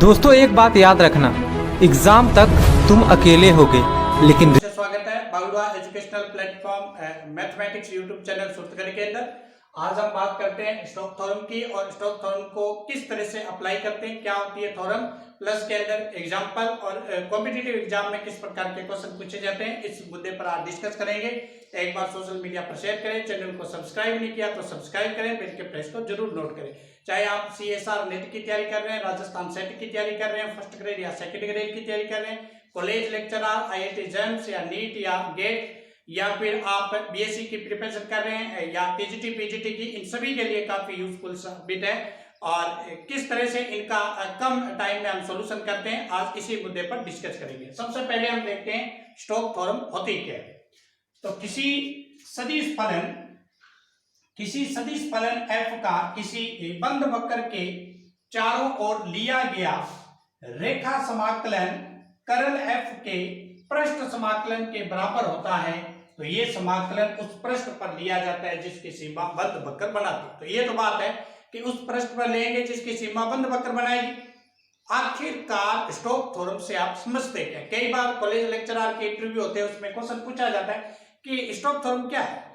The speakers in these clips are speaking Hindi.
दोस्तों एक बात याद रखना, एग्जाम तक तुम अकेले होगे लेकिन स्वागत है Baguda educational platform mathematics YouTube channel Suratgarh के अंदर। आज हम बात करते हैं स्टोक्स थ्योरम की और स्टोक्स थ्योरम को किस तरह से अप्लाई करते हैं, क्या होती है थ्योरम, प्लस के अंदर एग्जाम्पल और कॉम्पिटिटिव एग्जाम में किस प्रकार के क्वेश्चन पूछे जाते हैं, इस मुद्दे पर आज डिस्कस करेंगे। एक बार सोशल मीडिया पर शेयर करें, चैनल को सब्सक्राइब नहीं किया तो सब्सक्राइब करें, बेल के प्रेस को जरूर नोट करें। चाहे आप CSR नेट की तैयारी कर रहे हैं, राजस्थान सेट की तैयारी कर रहे हैं, फर्स्ट ग्रेड या सेकंड ग्रेड की तैयारी कर रहे हैं, कॉलेज लेक्चरर, IIT जेम्स या नीट या गेट, या फिर आप BSc की प्रिपरेशन कर रहे हैं या TGT PGT की, इन सभी के लिए काफी यूजफुल बिट है और किस तरह से इनका कम टाइम में हम सॉल्यूशन करते हैं, आज इसी मुद्दे पर डिस्कस करेंगे। सबसे पहले हम देखते हैं स्टोक्स थ्योरम होती क्या है। तो किसी सदिश फलन f का किसी बंद वक्र के चारों ओर लिया गया रेखा समाकलन कर्ल f के पृष्ठ समाकलन के बराबर होता है, तो ये समाकलन उस पृष्ठ पर लिया जाता है जिसकी सीमा बंद वक्र बनाती है। तो ये तो बात है कि उस पृष्ठ पर लेंगे जिसकी सीमा बंद वक्र बनाएगी। आखिरकार स्टोक्स थ्योरम से आप समझते हैं, कई बार कॉलेज लेक्चरर के इंटरव्यू होते हैं, उसमें क्वेश्चन पूछा जाता है कि स्टोक्स थ्योरम क्या है।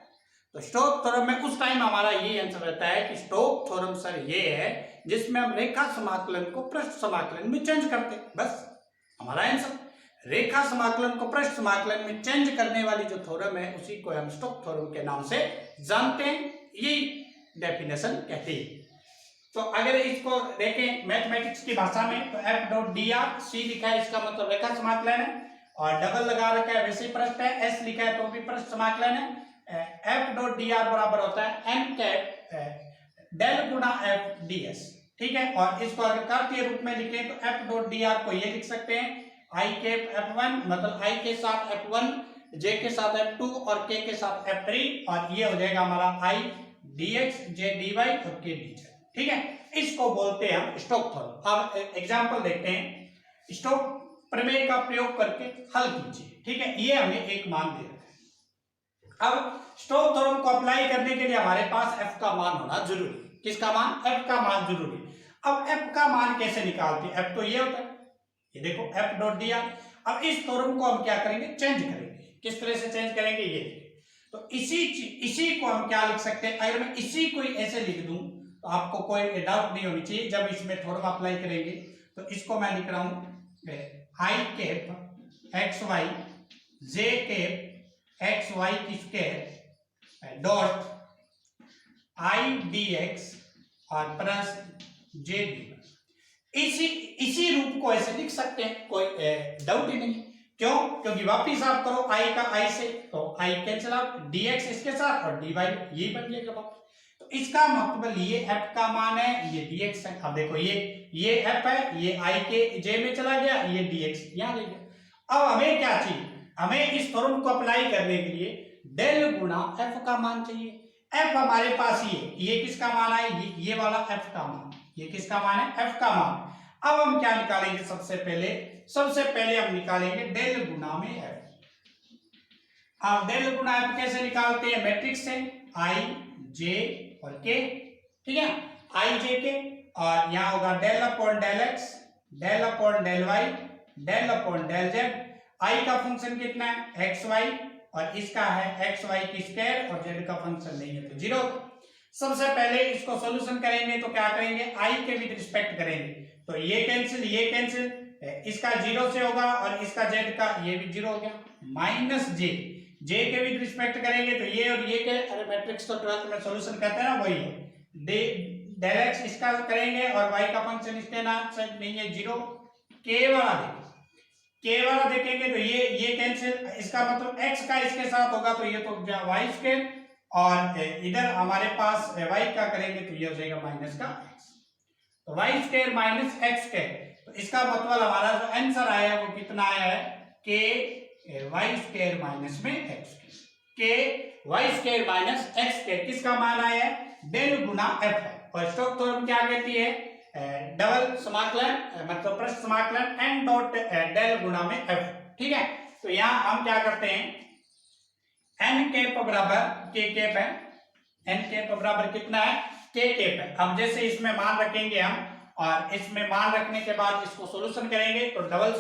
तो स्टोक्स थ्योरम में उस टाइम हमारा ये आंसर रहता है कि स्टोक्स थ्योरम सर ये है जिसमें हम रेखा समाकलन को पृष्ठ समाकलन में चेंज करते हैं, बस हमारा आंसर। रेखा समाकलन को पृष्ठ समाकलन में चेंज करने वाली जो थ्योरम है उसी को हम स्टोक्स थ्योरम के नाम से जानते हैं, यही डेफिनेशन कहती है। तो अगर इसको देखें मैथमेटिक्स की भाषा में तो F डॉट dr, C लिखा है इसका मतलब रेखा समाकलन है, और डबल लगा रखा है वैसे पृष्ठ है, S लिखा है तो भी पृष्ठ समाकलन है। F डॉट dr बराबर होता है n कैप डेल गुणा F ds, ठीक है। और इसको अगर कार्तीय रूप में लिखें तो F डॉट dr को ये लिख सकते हैं I कैप F1, मतलब I के साथ F1, J के साथ F2 और K के साथ F3, और ये हो जाएगा हमारा I dx, J dy और K dz, ठीक है। इसको बोलते हैं हम स्टोक्स थ्योरम। अब एग्जांपल देखते हैं, स्टोक्स प्रमेय का प्रयोग करके हल कीजिए, ठीक है। ये हमें एक मान दे रखा है। अब स्टोक्स थ्योरम को अप्लाई करने के लिए हमारे पास f का मान होना जरूरी है। किसका मान? f का मान जरूरी है। अब f का मान कैसे निकालते हैं? f तो ये होता है, ये देखो F डॉट dr। अब इस थ्योरम को हम क्या करेंगे? चेंज करेंगे। किस तरह से चेंज करेंगे? ये तो इसी को हम क्या लिख सकते हैं? अगर मैं इसी को ऐसे लिख दूं तो आपको कोई डाउट नहीं होनी चाहिए जब इसमें थ्योरम अप्लाई करेंगे। तो इसको मैं लिख रहा हूं I cap X Y J cap X Y की स्क्वायर डॉट I dx और प्लस जे dy। इसी रूप को ऐसे लिख सकते हैं, कोई डाउट ही नहीं। क्यों? क्योंकि वापिस आप करो I का I से तो I कैंसिल आउट, dx इसके साथ और dy ये बन जाएगा वापस। तो इसका मतलब ये f का मान है, ये dx है। अब देखो ये f है, ये I के j में चला गया, ये dx यहां रह गया। अब हमें क्या चाहिए? हमें इस थ्योरम को अप्लाई करने के लिए डेल गुणा f का मान चाहिए। f हमारे पास ये किसका मान है? ये वाला f का मान, ये किसका मान है? f का मान। अब हम क्या निकालेंगे? सबसे पहले हम निकालेंगे डेल गुणा में f। अब डेल गुणा f कैसे निकालते हैं? मैट्रिक्स से I J और K, ठीक है। I J K, और यहां होगा del upon del x, del upon del y, del upon del z। I का फंक्शन कितना है? x y, और इसका है x y की स्क्वायर, और z का फंक्शन नहीं है तो 0। सबसे पहले इसको सॉल्यूशन करेंगे तो क्या करेंगे? I के विद रिस्पेक्ट करेंगे, तो ये कैंसिल, इसका 0 से होगा और इसका z का ये भी 0 हो गया, माइनस जे के विद रिस्पेक्ट करेंगे तो ये और ये के, अरे मैट्रिक्स तो 12th में सॉल्यूशन कहते हैं ना, वही है। डेल एक्स इसका करेंगे और y का फंक्शन इसके नाम से नहीं है 0, के वाला देखेंगे तो ये कैंसिल, इसका मतलब x का इसके साथ होगा तो ये तो y स्क्वायर, और इधर हमारे पास y का करेंगे तो ये हो जाएगा माइनस का x, तो y square minus x square. तो इसका मतलब हमारा जो आंसर आया वो कितना आया है? के वाई स्क्वायर माइनस में X, K Y square minus X square. किसका मान आया है? डेल गुना एफ है। और स्टोक्स थ्योरम क्या कहती है? डबल समाकलन मतलब पृष्ठ समाकलन एन डॉट डेल गुना में एफ, ठीक है। तो यहां हम क्या करते हैं? एन कैप बराबर के कैप है, एन कैप बराबर कितना है? के कैप है। अब जैसे इसमें मान रखेंगे हम और इसमें मान रखने के बाद इसको सॉल्यूशन करेंगे तो डबल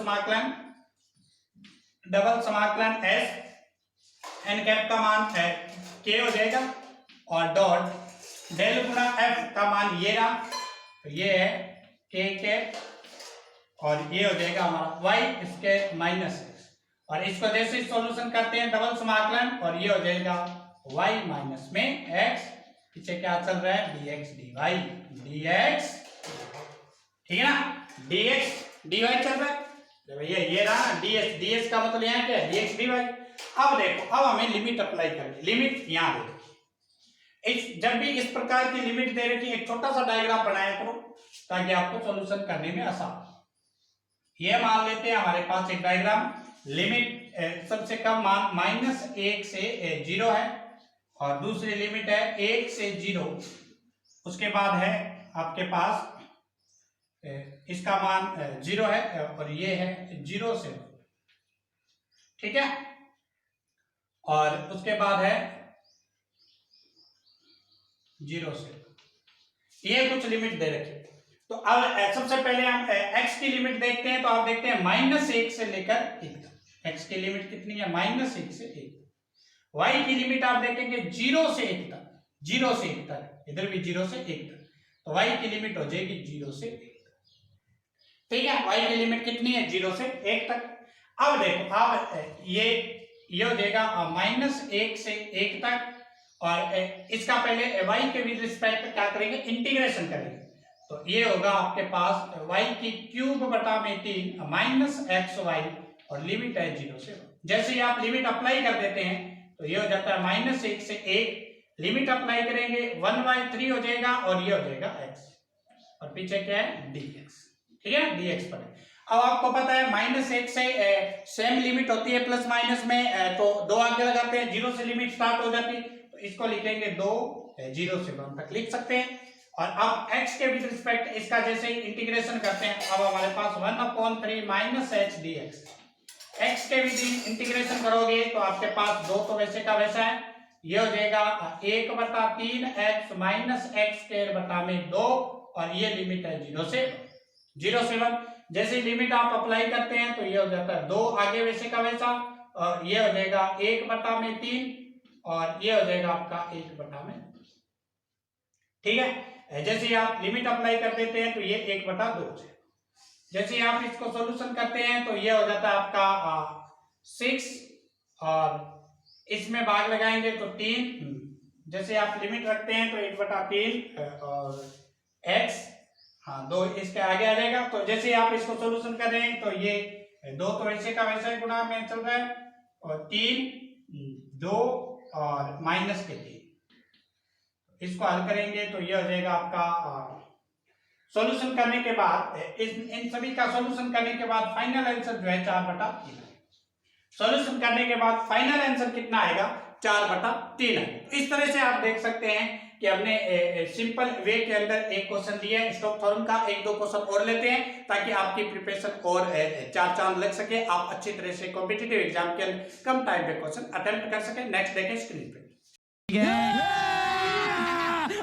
समाकलन एस एन कैप का मान है के हो जाएगा और डॉट डेल गुणा एफ का मान ये रहा, तो ये है के कैप और ये हो जाएगा हमारा वाई इसके माइनस एक्स, और इसको जैसे सॉल्यूशन करते हैं डबल समाकलन और ये हो जाएगा वाई माइनस में एक्स, पीछे क्या चल रहा है dx dy dx, ठीक है ना, dx dy चल रहा है, भैया ये रहा ds का मतलब यहाँ क्या है dx dy। अब देखो, अब हमें लिमिट अप्लाई करनी, लिमिट यहाँ देखो, जब भी इस प्रकार की लिमिट दे रखी एक छोटा सा डायग्राम बनाया करो ताकि आपको सॉल्यूशन करने में आसान। ये मान लेते हैं हमारे पास एक डायग्राम, लिमिट सबसे कम मान -1 से 0 है और दूसरी लिमिट है 1 से 0, उसके बाद है आपके पास इसका मान 0 है और ये है 0 से, ठीक है, और उसके बाद है 0 से, ये कुछ लिमिट दे रखी। तो अब सबसे पहले हम x की लिमिट देखते हैं, तो आप देखते हैं -1 से लेकर 1 तक, x की लिमिट कितनी है -1 से 1। y की लिमिट आप देखेंगे 0 से 1 तक, 0 से 1 तक, इधर भी 0 से 1 तक, तो y की लिमिट हो जाएगी 0 से 1 तक, ठीक है, y की लिमिट कितनी है 0 से 1 तक। अब देखो, अब ये हो जाएगा -1 से 1 तक, और इसका पहले y के विद रिस्पेक्ट क्या करेंगे इंटीग्रेशन करेंगे, तो ये होगा आपके पास y की क्यूब बटा में 3 -xy और लिमिट है 0 से 1। जैसे ही आप लिमिट अप्लाई कर देते हैं तो ये हो जाता है -1 से 1, लिमिट अप्लाई करेंगे 1/3 हो जाएगा और ये हो जाएगा x, और पीछे क्या है dx, ठीक है, dx पर। अब आपको पता है -1 से सेम लिमिट होती है प्लस माइनस में, तो 2 आगे लगाते हैं, 0 से लिमिट स्टार्ट हो जाती है, तो इसको लिखेंगे 2 0 से 1 तक लिख सकते हैं। और अब x के विद रिस्पेक्ट इसका जैसे इंटीग्रेशन करते हैं, अब हमारे पास 1/3 -h dx, x के विद इंटीग्रेशन करोगे तो आपके पास 2 तो वैसे का वैसा है, ये हो जाएगा 1/3x -x² बटा में 2, और ये लिमिट है 0 से 1। जैसे लिमिट आप अप्लाई करते हैं तो ये हो जाता है 2 आगे वैसे का वैसा, और ये हो जाएगा 1/3 और ये हो जाएगा आपका 1/2, ठीक है। जैसे ही आप लिमिट अप्लाई कर देते हैं तो ये 1/2 से, जैसे ही आप इसको सॉल्यूशन करते हैं तो ये हो जाता है आपका 6, और इसमें भाग लगाएंगे तो 3, जैसे आप लिमिट रखते हैं तो 1/3 और x, हाँ 2 इसके आगे आ जाएगा। तो जैसे ही आप इसको सॉल्यूशन कर रहे हैं तो ये 2 तो वैसे का वैसा ही गुणा में चल रहा है, और 3 2 और -3, इसको हल करेंगे तो ये हो जाएगा आपका सॉल्यूशन करने के बाद इन सभी का सॉल्यूशन करने के बाद फाइनल आंसर जो है 4/3। सॉल्यूशन करने के बाद फाइनल आंसर कितना आएगा 4/3 है। इस तरह से आप देख सकते हैं कि हमने सिंपल वे के अंदर एक क्वेश्चन दिया है स्टोक्स थ्योरम का, 1-2 क्वेश्चन और लेते हैं ताकि आपकी प्रिपरेशन और 4 चांद लग सके, आप अच्छी तरह से कॉम्पिटिटिव एग्जाम के अंदर कम टाइम पे क्वेश्चन अटेम्प्ट कर सके। नेक्स्ट देखें स्क्रीन पे,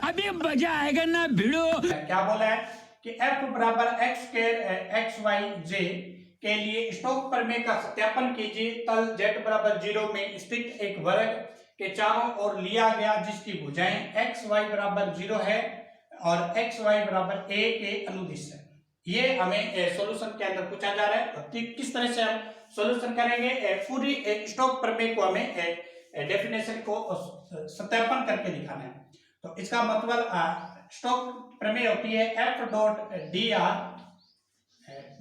अभी मजा आएगा ना भिड़ो। क्या बोला है कि f बराबर x² xy j के लिए स्टोक्स प्रमेय का सत्यापन कीजिए। तल z बराबर 0 में स्थित एक वर्ग के चारों ओर लिया गया जिसकी भुजाएं xy बराबर 0 है और xy बराबर a के अनुदिश है। ये हमें सॉल्यूशन के अंदर पूछा जा रहा है। किस तरह से हम सॉल्यूशन करेंगे, पूरी स्टोक्स प्रमेय को हमें डेफिनेशन को सत्यापन करके दिखाना है। तो इसका मतलब स्टोक्स प्रमेय होती है f.dr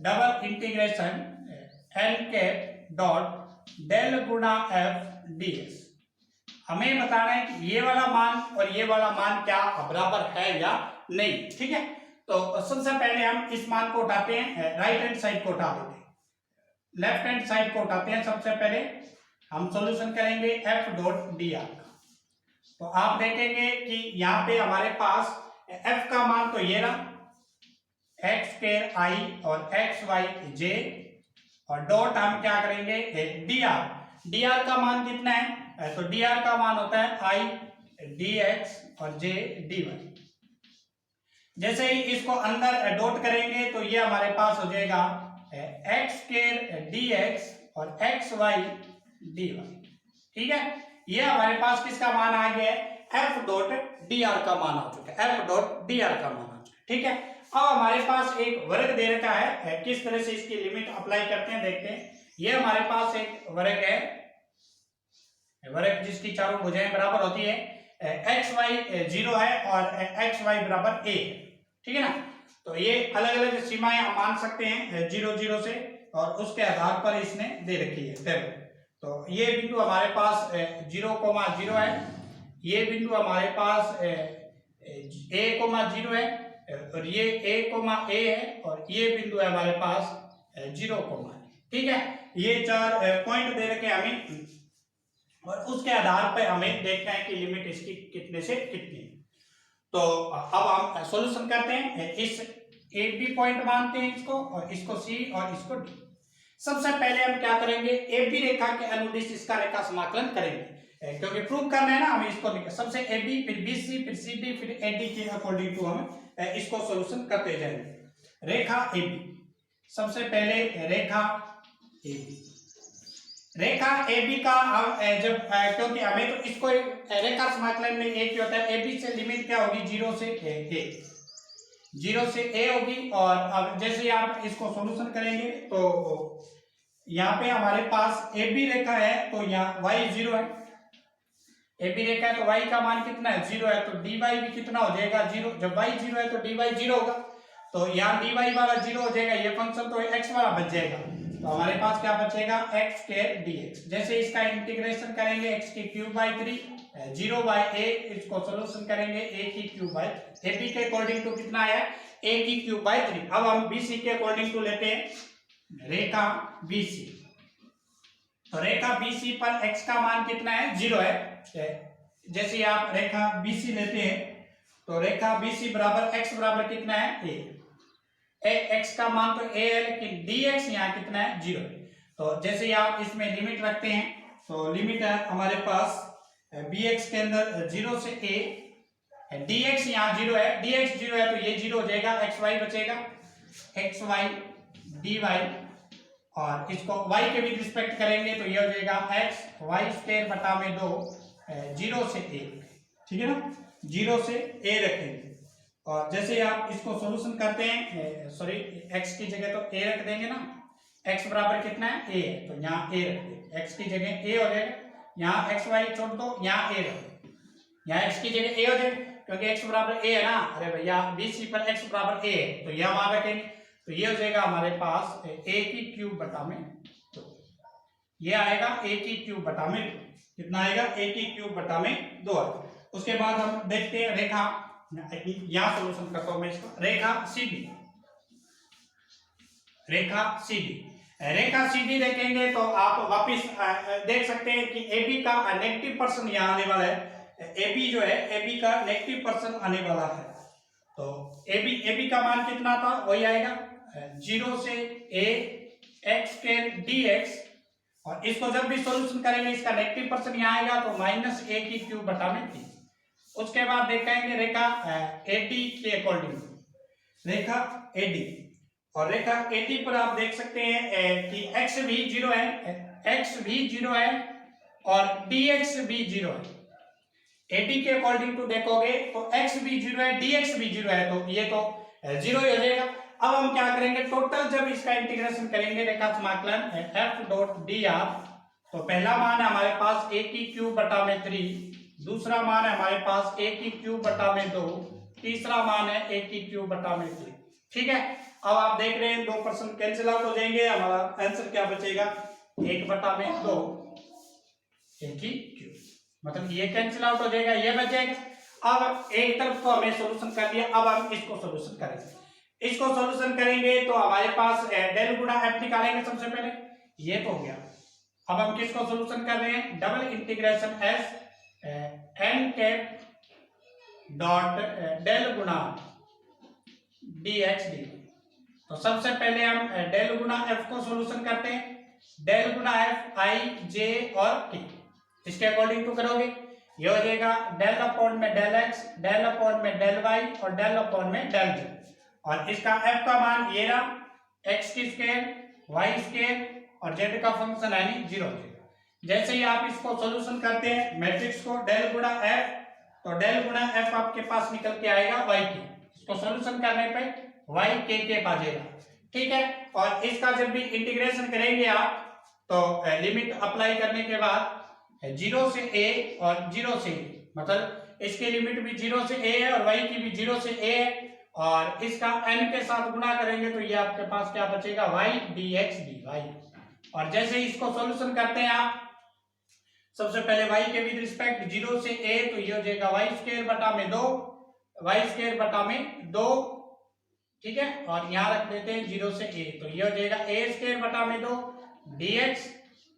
double integration n cap dot del गुणा f ds। हमें बताना है कि ये वाला मान और ये वाला मान क्या बराबर है या नहीं, ठीक है। तो सबसे पहले हम इस मान को उठाते हैं, राइट हैंड साइड को उठा देते हैं, लेफ्ट हैंड साइड को उठाते हैं। सबसे पहले हम सॉल्यूशन करेंगे f.dr का। तो आप देखेंगे कि यहाँ पे हमारे पास f का मान तो ये रहा x² i और xy j, और डॉट हम क्या करेंगे dr का मान कितना है, तो dr का मान होता है i dx और j dy। जैसे ही इसको अंदर डॉट करेंगे तो ये हमारे पास हो जाएगा एक्स स्क्वायर dx और एक्स वाई dy। ठीक है, ये हमारे पास किसका मान आ गया है, एफ डॉट डी आर का मान आ चुका है, एफ डॉट डी आर का मान आ चुका है। ठीक है, अब हमारे पास एक वर्ग दे रखा है, किस तरह से इसकी लिमिट अप्लाई करते हैं देखते हैं। ये हमारे पास एक वर्ग है, वर्ग जिसकी चारों भुजाएं बराबर होती है, एक्स वाई 0 है और एक्स वाई बराबर a है। ठीक है ना, तो ये अलग अलग सीमाएं हम मान सकते हैं 0 0 से, और उसके आधार पर इसने दे रखी है टेबल। तो ये बिंदु हमारे पास 0,0 है, ये बिंदु हमारे पास a,0 है, और ये a,a है, और ये बिंदु है हमारे पास 0, ठीक है। ये 4 पॉइंट दे रखे हमें, और उसके आधार पर हमें देखना है कि लिमिट इसकी कितने से कितनी। तो अब हम सॉल्यूशन करते हैं, इस ए बी पॉइंट मानते हैं इसको, और इसको सी और इसको डी। सबसे पहले हम क्या करेंगे, ए बी रेखा के अनुदिश इसका रेखा समाकलन करेंगे, क्योंकि प्रूव करना है ना हमें इसको। सबसे ए बी, फिर बी सी, फिर सी डी, फिर ए डी के अकॉर्डिंग टू हम इसको सॉल्यूशन करते जाएंगे। रेखा ए बी, सबसे पहले रेखा A B, Rekha A B का हम जब क्योंकि हमें तो इसको रेखा समाकलन में एक ही होता है, ए बी से लिमिट क्या होगी 0 से a, 0 से a होगी। और अब जैसे आप इसको सॉल्यूशन करेंगे तो यहाँ पे हमारे पास ए बी रेखा है, तो यहाँ y 0 है, ए बी रेखा है तो y का मान कितना है 0 है, तो dy भी कितना हो जाएगा 0। जब y 0 है तो dy 0 होगा, तो यहाँ dy वाला 0 हो जाएगा, ये फंक्शन तो x वाला बच जाएगा। तो हमारे पास क्या बचेगा x स्क्वायर dx। जैसे इसका इंटीग्रेशन करेंगे x की क्यूब बाई 3, 0 बाई a, इसको सोल्यूशन करेंगे a की क्यूब बाई, ए बी के अकॉर्डिंग टू कितना आया a की क्यूब बाई 3। अब हम bc के अकॉर्डिंग टू लेते हैं रेखा bc। तो रेखा bc पर x का मान कितना है 0 है। जैसे आप रेखा bc लेते हैं तो रेखा bc बराबर x बराबर कितना है a, x का मान तो a है, लेकिन dx यहाँ कितना है 0। तो जैसे ही आप इसमें लिमिट रखते हैं तो लिमिट है हमारे पास bx के अंदर 0 से a, dx यहाँ 0 है, dx 0 है तो ये 0 हो जाएगा, xy बचेगा, xy dy, और इसको y के भी रिस्पेक्ट करेंगे तो ये हो जाएगा x y स्क्वायर बटा में 2, 0 से a। ठीक है ना, 0 से a रखेंगे। और जैसे आप इसको सॉल्यूशन करते हैं, सॉरी x की जगह तो a रख देंगे ना, x बराबर कितना है a है, तो यहाँ a रख देंगे, x की जगह a हो जाएगा, यहाँ xy छोड़ दो, यहाँ a रख दो, यहाँ x की जगह a हो जाएगा, क्योंकि x बराबर a है ना। अरे भैया bc पर x बराबर a है तो यह वहां रखेंगे, तो ये हो जाएगा हमारे पास a की क्यूब बटा में 2, ये आएगा a की क्यूब बटा में 2, कितना आएगा a की क्यूब बटा में 2 आएगा। उसके बाद हम देखते हैं रेखा, यहां सॉल्यूशन करता हूं मैं इसका, रेखा सीडी, रेखा सीडी, रेखा सीडी देखेंगे तो आप वापिस देख सकते हैं कि ए बी का नेगेटिव पर्सन यहाँ आने वाला है, ए बी जो है ए बी का नेगेटिव पर्सन आने वाला है। तो ए बी का मान कितना था वही आएगा 0 से a x स्क्वायर dx, और इसको जब भी सॉल्यूशन करेंगे इसका नेगेटिव पर्सन यहाँ आएगा तो माइनस a की क्यूब बटा में 3। उसके बाद देखेंगे रेखा AD के अकॉर्डिंग, रेखा AD, और रेखा AD पर आप देख सकते हैं कि x भी 0 है, x भी 0 है और dx भी 0 है। AD के अकॉर्डिंग टू देखोगे तो x भी 0 है, dx भी 0 है, तो ये तो 0 ही हो जाएगा। अब हम क्या करेंगे, टोटल जब इसका इंटीग्रेशन करेंगे रेखा समाकलन f डॉट dr, तो पहला मान है हमारे पास a की क्यूब बटा में 3, दूसरा मान है हमारे पास a की क्यूब बटा में 2, तीसरा मान है a की क्यूब बटा में 3। ठीक है, अब आप देख रहे हैं 2% कैंसिल आउट हो जाएंगे, हमारा आंसर क्या बचेगा 1 बटा में 2 a की क्यूब, मतलब ये कैंसिल आउट हो जाएगा, ये बच जाएगा। अब एक तरफ तो हमें सॉल्यूशन कर लिया, अब हम इसको सॉल्यूशन करेंगे। इसको सॉल्यूशन करेंगे तो हमारे पास डेल गुणा एफ निकालेंगे सबसे पहले, ये तो हो गया। अब हम किसको सॉल्यूशन कर रहे हैं, double integration S N cap dot del गुणा dx dy। तो सबसे पहले हम डेल गुणा एफ को सॉल्यूशन करते हैं, डेल गुणा एफ i j और k, इसके अकॉर्डिंग टू करोगे, ये हो जाएगा डेल अपॉन में डेल एक्स, डेल अपॉन में डेल वाई और डेल अपॉन में डेल जेड। और इसका एफ का मान ये रहा, एक्स की स्क्वायर, वाई स्क्वायर और जेड का फंक्शन यानी 0 हो जाएगा। जैसे ही आप इसको सॉल्यूशन करते हैं मैट्रिक्स को, डेल गुणा एफ, तो डेल गुणा एफ आपके पास निकल के आएगा वाई के। इसको सॉल्यूशन करने पे वाई के आ जाएगा, ठीक है। और इसका जब भी इंटीग्रेशन करेंगे आप तो लिमिट अप्लाई करने के बाद 0 से a और 0 से a, मतलब इसकी लिमिट भी 0 से a है और y की भी 0 से a है, और इसका n के साथ गुणा करेंगे तो ये आपके पास क्या बचेगा, y dx dy। और जैसे ही इसको सॉल्यूशन करते हैं आप, सबसे पहले y के विद रिस्पेक्ट 0 से a, तो ये हो जाएगा y स्क्वायर बटा में 2, y स्क्वायर बटा में 2, ठीक है। और यहाँ रख देते हैं 0 से a, तो ये हो जाएगा a स्क्वायर बटा में 2 dx।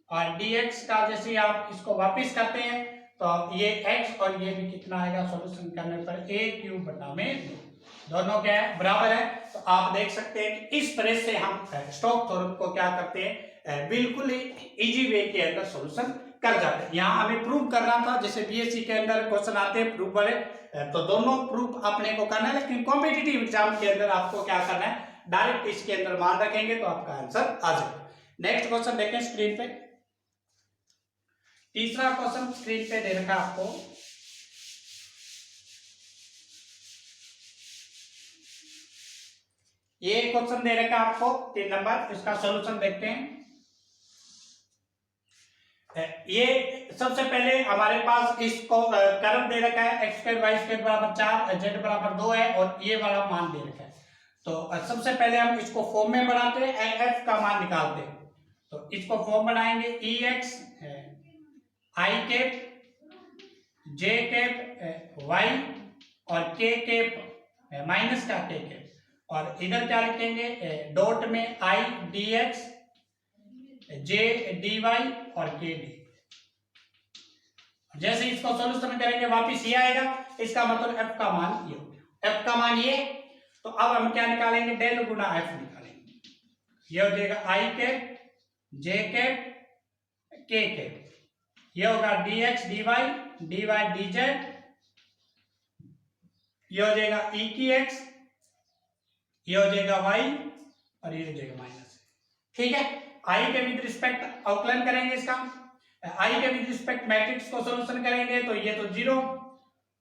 और dx का जैसे ही आप इसको वापस करते हैं तो ये x और ये भी कितना आएगा सॉल्यूशन करने पर a क्यूब बटा में 2, दोनों क्या है, बराबर है। तो आप देख सकते हैं कि इस तरह से हम स्टोक्स थ्योरम को क्या करते हैं, बिल्कुल ही इजी वे के अंदर सॉल्यूशन कर जाते हैं। यहाँ हमें प्रूव करना था, जैसे बीएससी के अंदर क्वेश्चन आते हैं प्रूफ वाले, तो दोनों प्रूफ अपने को करना है, लेकिन कॉम्पिटिटिव एग्जाम के अंदर आपको क्या करना है, डायरेक्ट इसके अंदर मान रखेंगे तो आपका आंसर आ जाएगा। नेक्स्ट क्वेश्चन देखें स्क्रीन पे। तीसरा क्वेश्चन स्क्रीन पे दे रखा आपको, ये क्वेश्चन दे रखा आपको 3 नंबर, इसका सॉल्यूशन देखते हैं। ये सबसे पहले हमारे पास इसको कर्व दे रखा है, एक्स स्क्वायर वाई स्क्वायर बराबर 4, जेड बराबर 2 है और ये वाला मान दे रखा है। तो सबसे पहले हम इसको फॉर्म में बनाते हैं, एफ का मान निकालते हैं। तो इसको फॉर्म बनाएंगे, ई एक्स आई कैप जे कैप वाई और के कैप माइनस का के कैप, और इधर क्या लिखेंगे, डॉट में I D X J D Y और के डी। जैसे इसको सॉल्यूशन करेंगे वापिस ये आएगा, इसका मतलब एफ का मान ये हो गया, एफ का मान ये। तो अब हम क्या निकालेंगे, डेल गुना एफ निकालेंगे, ये हो जाएगा I cap J cap K cap, ये होगा D X D Y D Z, ये हो जाएगा ई की एक्स, ये हो जाएगा वाई और ये हो जाएगा माइनस, ठीक है। आई के विद रिस्पेक्ट अवकलन करेंगे इसका, आई के विद रिस्पेक्ट मैट्रिक्स को सॉल्यूशन करेंगे तो ये तो 0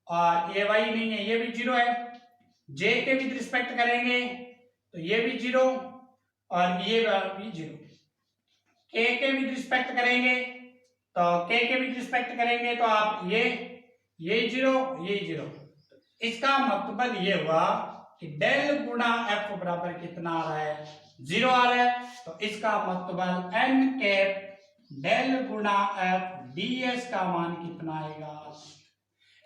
और ये वाई नहीं है, ये भी 0 है। जे के विद रिस्पेक्ट करेंगे तो ये भी 0 और ये भी 0। के विद रिस्पेक्ट करेंगे तो के विद रिस्पेक्ट करेंगे तो आप ये 0 ये 0। इसका मतलब ये हुआ कि डेल गुणा एफ बराबर कितना आ रहा है, 0 आ रहा है। तो इसका मतलब एन कैप डेल गुणा एफ डीएस का मान कितना आएगा।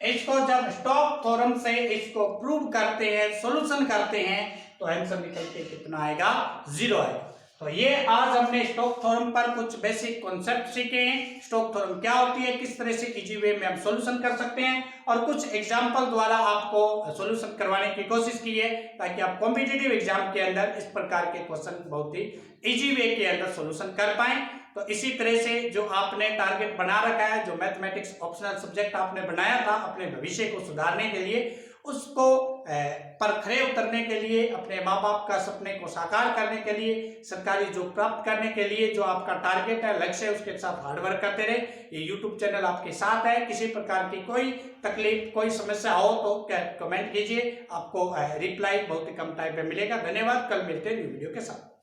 इसको जब स्टोक्स थ्योरम से इसको प्रूव करते हैं, सॉल्यूशन करते हैं, तो आंसर निकल के कितना आएगा, 0 आएगा। तो ये आज हमने स्टोक्स थ्योरम पर कुछ बेसिक कॉन्सेप्ट सीखे हैं। स्टोक्स थ्योरम क्या होती है, किस तरह से इजी वे में हम सॉल्यूशन कर सकते हैं, और कुछ एग्जांपल द्वारा आपको सॉल्यूशन करवाने की कोशिश की है ताकि आप कॉम्पिटिटिव एग्जाम के अंदर इस प्रकार के क्वेश्चन बहुत ही इजी वे के अंदर सॉल्यूशन कर पाएं। तो इसी तरह से जो आपने टारगेट बना रखा है, जो मैथमेटिक्स ऑप्शनल सब्जेक्ट आपने बनाया था अपने भविष्य को सुधारने के लिए, उसको पर खरे उतरने के लिए, अपने माँ बाप का सपने को साकार करने के लिए, सरकारी जॉब प्राप्त करने के लिए जो आपका टारगेट है, लक्ष्य है, उसके साथ हार्डवर्क करते रहे। ये यूट्यूब चैनल आपके साथ है। किसी प्रकार की कोई तकलीफ, कोई समस्या हो तो कमेंट कीजिए, आपको रिप्लाई बहुत ही कम टाइम पे मिलेगा। धन्यवाद, कल मिलते हैं न्यू वीडियो के साथ।